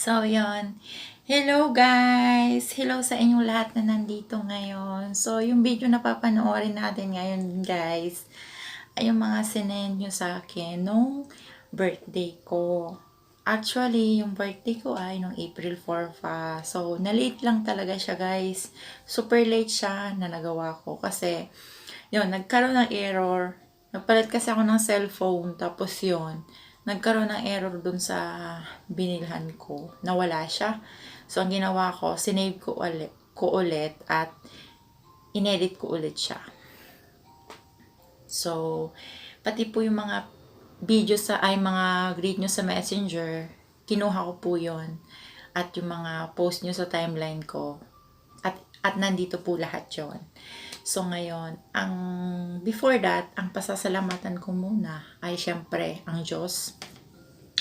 So, yon. Hello guys! Hello sa inyong lahat na nandito ngayon. So, yung video na papanoorin natin ngayon guys, ay yung mga sinend nyo sa akin nung birthday ko. Actually, yung birthday ko ay nung April 4 pa. So, na-late lang talaga siya guys. Super late siya na nagawa ko. Kasi, yun, nagkaroon ng error. Nagpalit kasi ako ng cellphone. Tapos yun, nagkaroon ng error dun sa binilhan ko. Nawala siya. So, ang ginawa ko, sinave ko ulit at inedit ko ulit siya. So, pati po yung mga video mga greet nyo sa messenger, kinuha ko po yon. At yung mga post nyo sa timeline ko, at nandito po lahat yon. So ngayon, before that, ang pasasalamatan ko muna ay syempre ang Diyos,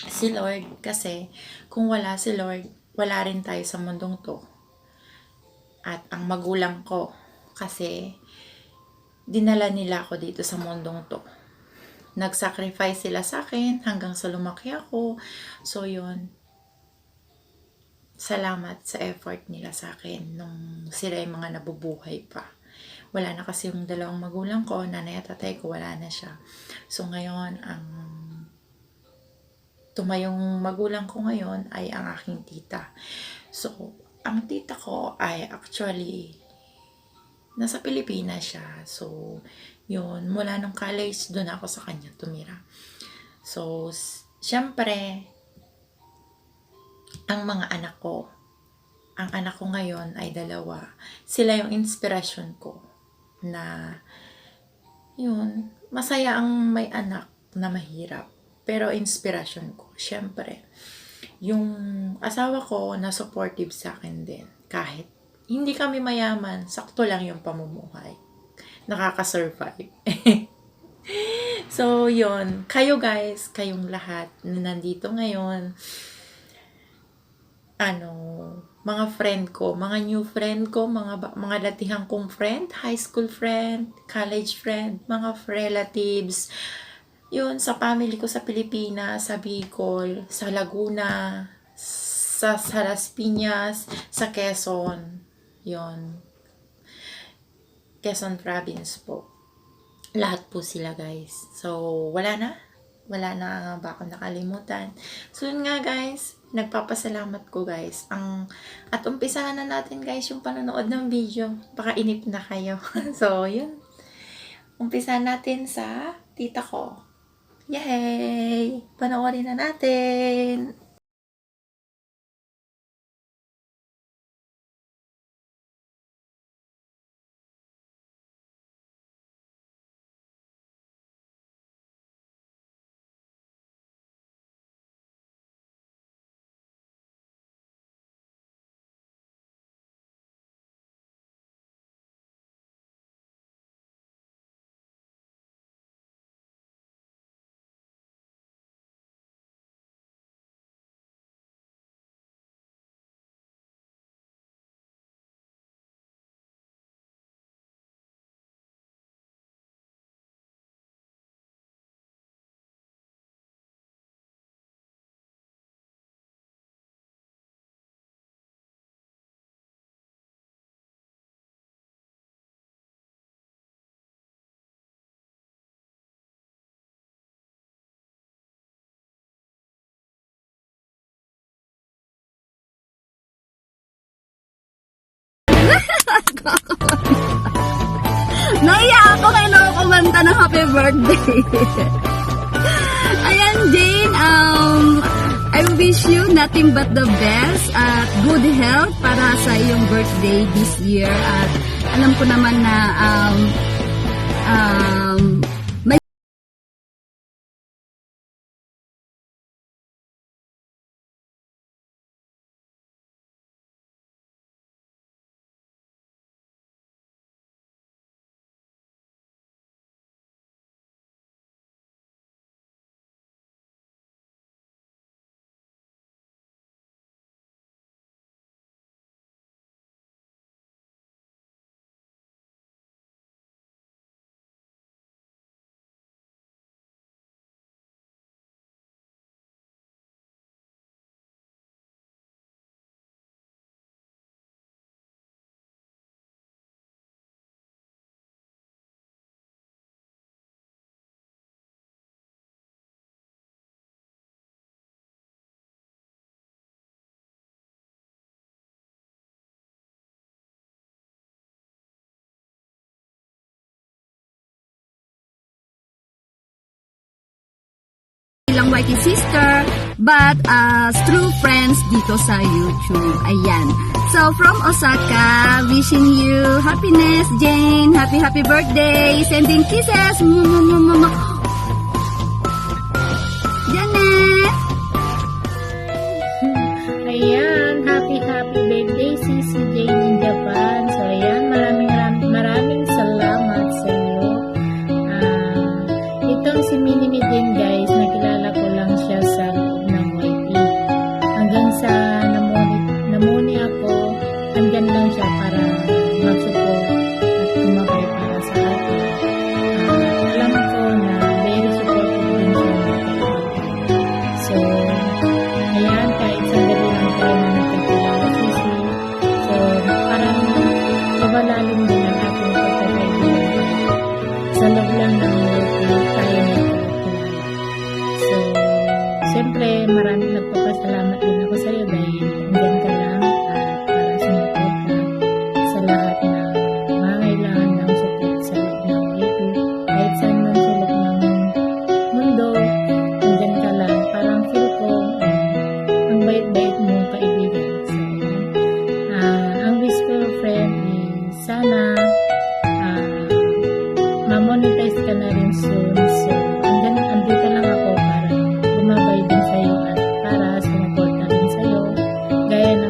si Lord, kasi kung wala si Lord, wala rin tayo sa mundong to. At ang magulang ko, kasi dinala nila ako dito sa mundong to. Nag-sacrifice sila sa akin hanggang sa lumaki ako. So yun, salamat sa effort nila sa akin nung sila yung mga nabubuhay pa. Wala na kasi yung dalawang magulang ko, nanay at tatay ko, wala na siya. So ngayon, ang tumayong magulang ko ngayon ay ang aking tita. So, ang tita ko ay actually nasa Pilipinas siya. So, yun, mula nung college, doon ako sa kanya tumira. So, syempre, ang mga anak ko, ang anak ko ngayon ay 2. Sila yung inspiration ko na, yun, masaya ang may anak na mahirap. Pero inspiration ko, syempre, yung asawa ko na supportive sa akin din. Kahit hindi kami mayaman, sakto lang yung pamumuhay. Nakaka-survive. So, yun. Kayo guys, kayong lahat na nandito ngayon, mga friend ko, mga new friend ko, mga datihang kong friend, high school friend, college friend, mga relatives, yun, sa family ko sa Pilipinas, sa Bicol, sa Laguna, sa Las Piñas, sa Quezon, yun, Quezon province po. Lahat po sila guys. So, wala na ba ako nakalimutan. So, yun nga guys, nagpapasalamat ko guys. At umpisahan na natin guys yung panonood ng video. Baka inip na kayo. So, yun. Umpisahan natin sa tita ko. Yay! Panoorin na natin! Naiya ako kay Noro kumanta ng happy birthday. Ayan, Jane, I wish you nothing but the best at good health para sa iyong birthday this year. At alam ko naman na bilang YT sister, but as true friends dito sa YouTube. Ayan. So, from Osaka, wishing you happiness, Jane. Happy birthday. Sending kisses. Janet. Ayan, happy birthday Sisi Jane in Japan. So ayan, maraming salamat sa iyo. Itong si Minimi din guys, nakilala ko lang siya sa loob ng YT. Hanggang sa namuni ako, andyan lang siya para mag-support at kumabay para sa akin. Alam ko na very supportive din siya. So, ayan, kahit sandali lang tayo na nagkakilala Sisi. So, parang mabalalim din ang ating pagkakaibigan. Sa loob lang ng work tayo nagkakilala. So, siyempre, maraming nagpapasalamat din ako sa iyo dahil andyan ka lang at para sumuport ka sa lahat ng mangailangan ng support sa loob ng YouTube. Kahit saan man sa loob ng mundo, andyan ka lang. Parang feel ko, ang bait-bait mo kaibigan. So, ang wish ko, friend, is sana ma-monetize ka na rin soon. So, andito lang ako para bumabay din sa'yo at para sumuport na rin sa'yo. Gaya ng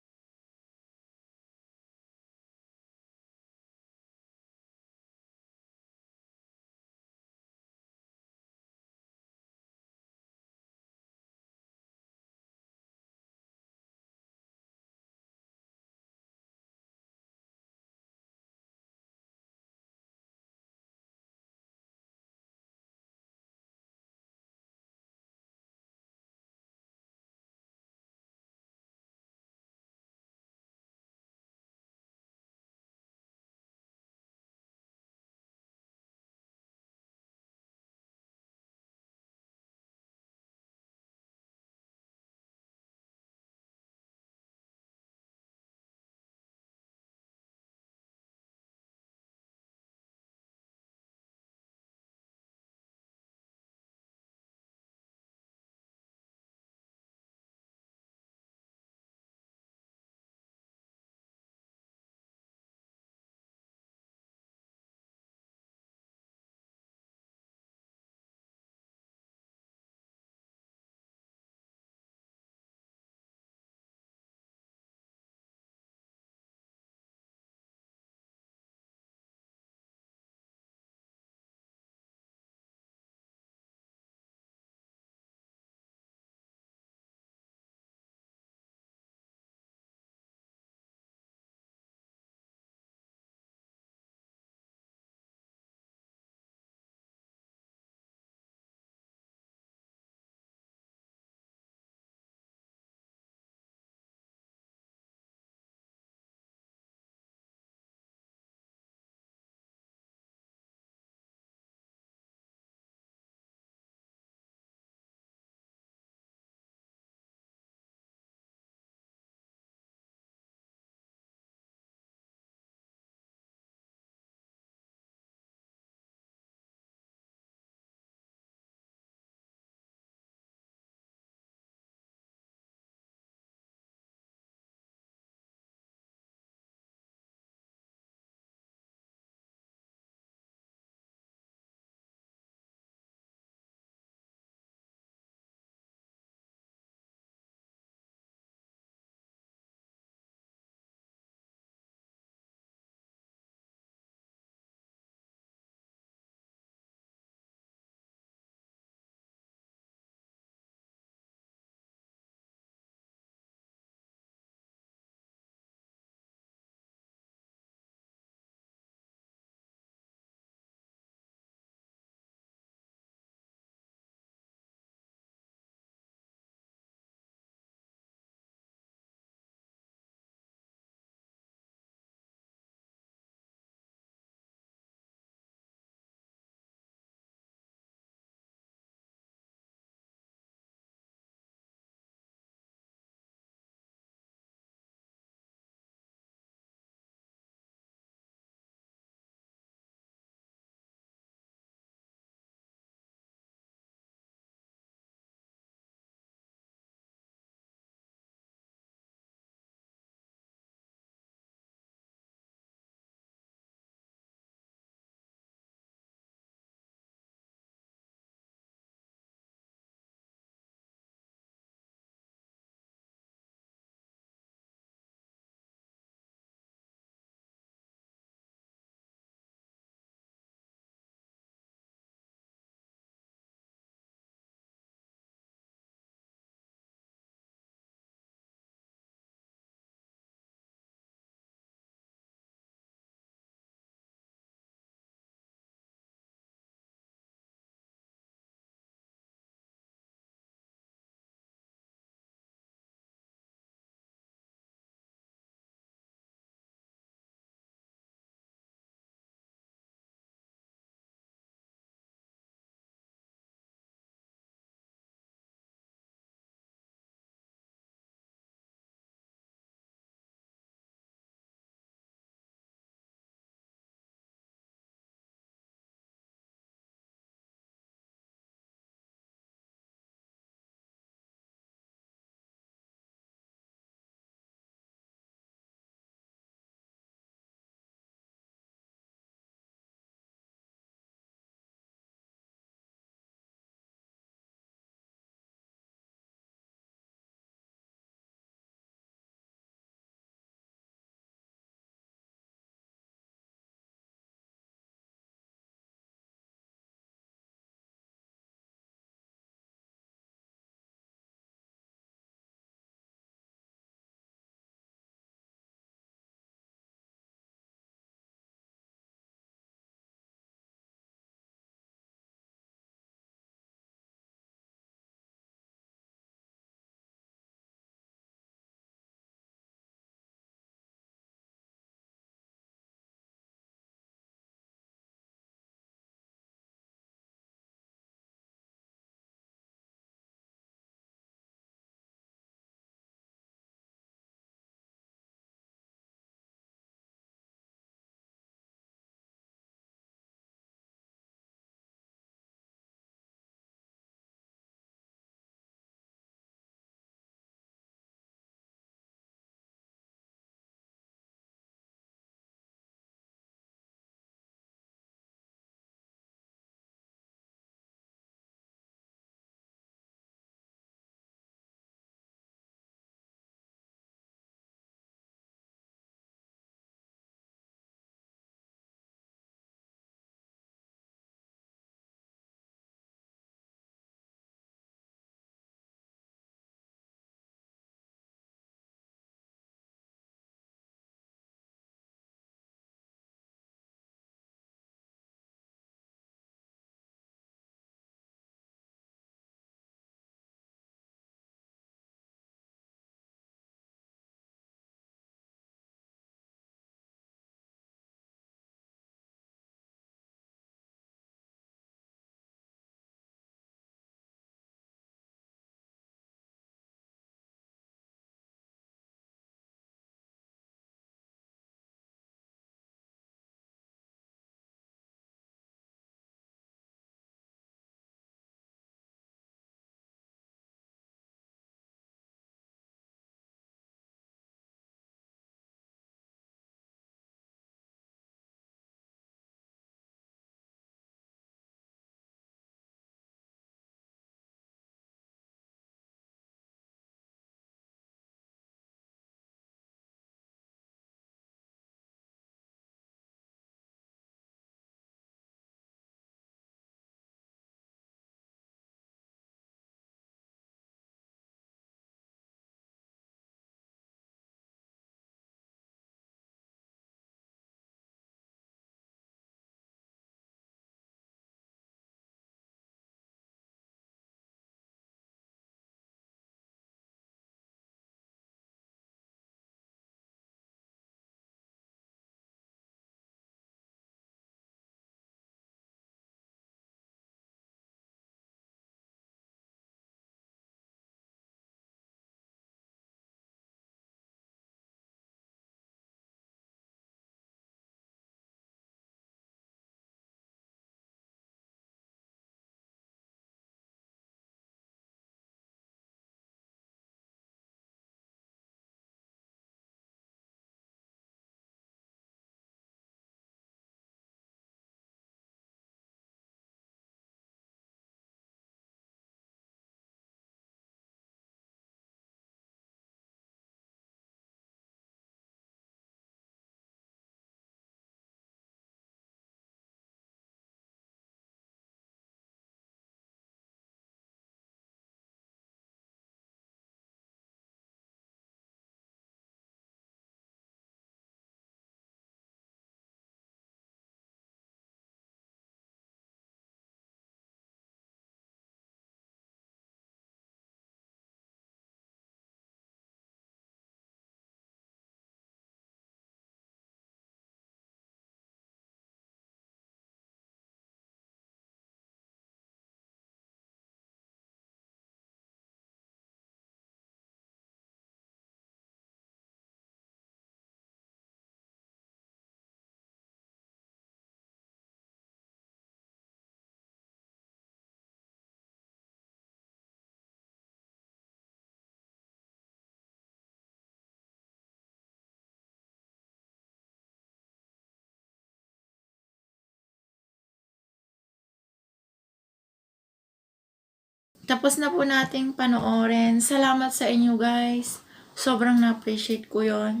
tapos na po nating panoorin. Salamat sa inyo guys. Sobrang na-appreciate ko yon.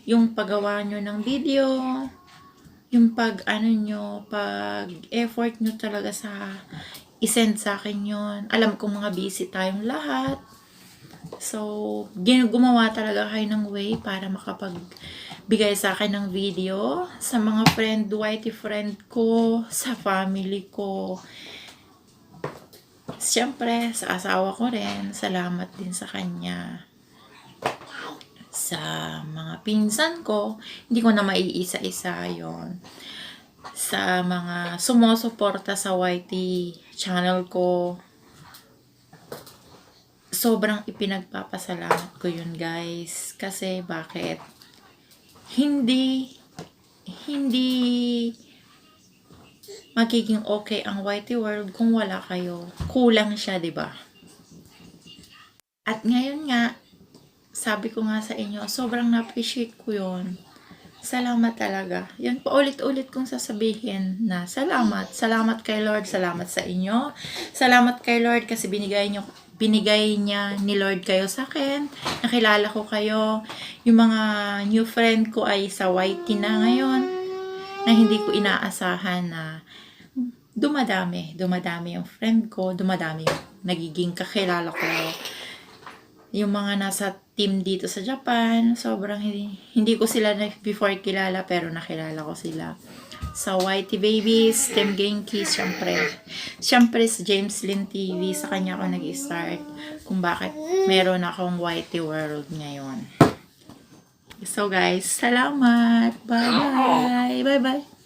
Yung paggawa nyo ng video, yung pag effort nyo talaga sa isend sa akin yon. Alam kong mga busy tayong lahat. So, gumawa talaga kayo ng way para makapagbigay sa akin ng video. Sa mga whitey friend ko, sa family ko. Siyempre, sa asawa ko rin, salamat din sa kanya. Sa mga pinsan ko, hindi ko na maiisa-isa yon. Sa mga sumusuporta sa YT channel ko, sobrang ipinagpapasalamat ko yun guys. Kasi bakit? Hindi magiging okay ang YT world kung wala kayo. Kulang siya, 'di ba? At ngayon nga, sabi ko nga sa inyo, sobrang na-appreciate ko yun. Salamat talaga. Yun, paulit-ulit kong sasabihin na salamat. Salamat kay Lord, salamat sa inyo. Salamat kay Lord kasi binigay niya ni Lord kayo sa akin. Nakilala ko kayo. Yung mga new friend ko ay sa YT na ngayon na hindi ko inaasahan na dumadami yung friend ko, dumadami yung nagiging kakilala ko. Yung mga nasa team dito sa Japan, sobrang hindi ko sila before kilala pero nakilala ko sila. Sa YT Babies, Team Genki, syempre sa James Lin TV, sa kanya ako nag-start kung bakit meron akong YT World ngayon. So guys, salamat! Bye-bye! Bye-bye!